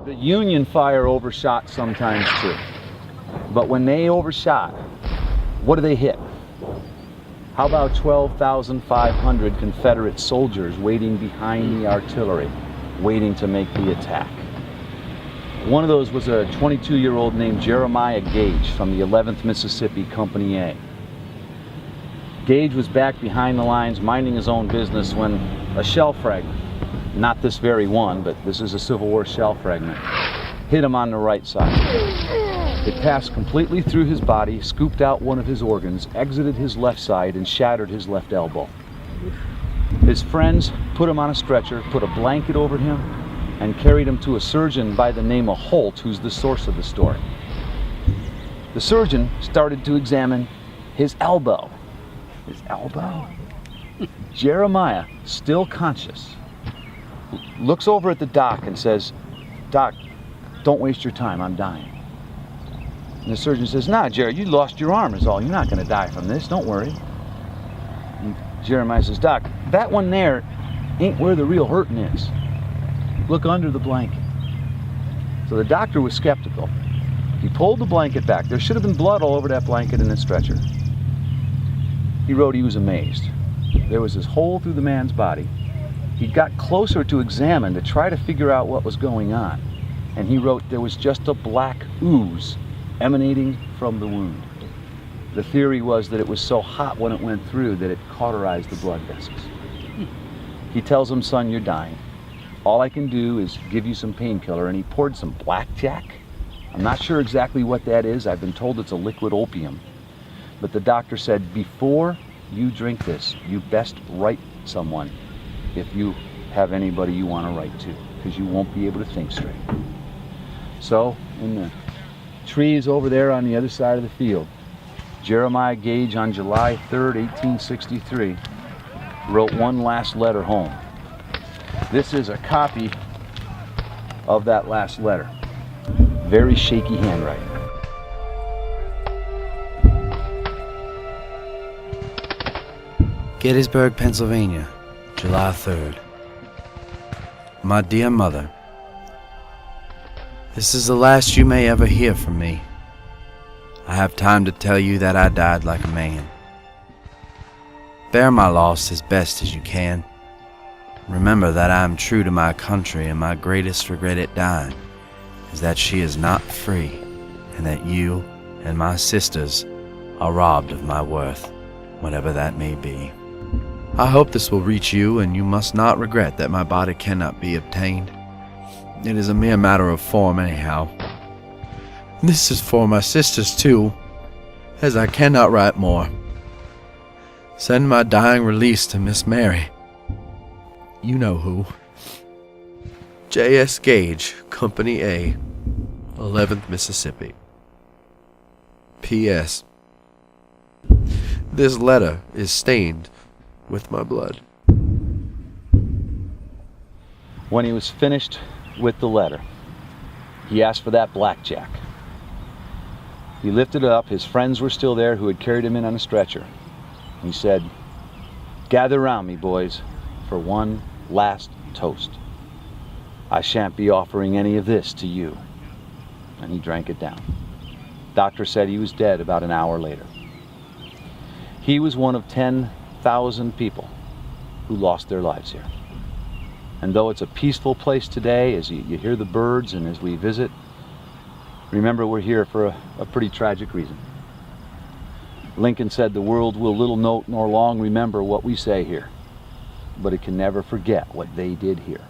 The Union fire overshot sometimes too. But when they overshot, what do they hit? How about 12,500 Confederate soldiers waiting behind the artillery, waiting to make the attack? One of those was a 22-year-old named Jeremiah Gage from the 11th Mississippi Company A. Gage was back behind the lines minding his own business when a shell fragment, not this very one, but this is a Civil War shell fragment, hit him on the right side. It passed completely through his body, scooped out one of his organs, exited his left side, and shattered his left elbow. His friends put him on a stretcher, put a blanket over him, and carried him to a surgeon by the name of Holt, who's the source of the story. The surgeon started to examine his elbow. His elbow? Jeremiah, still conscious, looks over at the doc and says, "Doc, don't waste your time, I'm dying." And the surgeon says, "Nah, Jerry, you lost your arm is all. You're not going to die from this, don't worry." And Jeremiah says, "Doc, that one there ain't where the real hurting is. Look under the blanket." So the doctor was skeptical. He pulled the blanket back. There should have been blood all over that blanket in the stretcher. He wrote he was amazed. There was this hole through the man's body. He got closer to examine to try to figure out what was going on. And he wrote there was just a black ooze emanating from the wound. The theory was that it was so hot when it went through that it cauterized the blood vessels. He tells him, "Son, you're dying. All I can do is give you some painkiller," and he poured some blackjack. I'm not sure exactly what that is. I've been told it's a liquid opium. But the doctor said, "Before you drink this, you best write someone if you have anybody you want to write to, because you won't be able to think straight." So, in the trees over there on the other side of the field, Jeremiah Gage on July 3rd, 1863, wrote one last letter home. This is a copy of that last letter. Very shaky handwriting. Gettysburg, Pennsylvania, July 3rd. My dear mother, this is the last you may ever hear from me. I have time to tell you that I died like a man. Bear my loss as best as you can. Remember that I am true to my country, and my greatest regret at dying is that she is not free, and that you and my sisters are robbed of my worth, whatever that may be. I hope this will reach you, and you must not regret that my body cannot be obtained. It is a mere matter of form anyhow. This is for my sisters too, as I cannot write more. Send my dying release to Miss Mary. You know who. J.S. Gage, Company A, 11th Mississippi. P.S. This letter is stained with my blood. When he was finished with the letter, he asked for that blackjack. He lifted it up. His friends were still there who had carried him in on a stretcher. He said, "Gather round me, boys, for one last toast. I shan't be offering any of this to you." And he drank it down. Doctor said he was dead about an hour later. He was one of 10,000 people who lost their lives here. And though it's a peaceful place today, as you hear the birds and as we visit, remember we're here for a pretty tragic reason. Lincoln said the world will little note nor long remember what we say here, but it can never forget what they did here.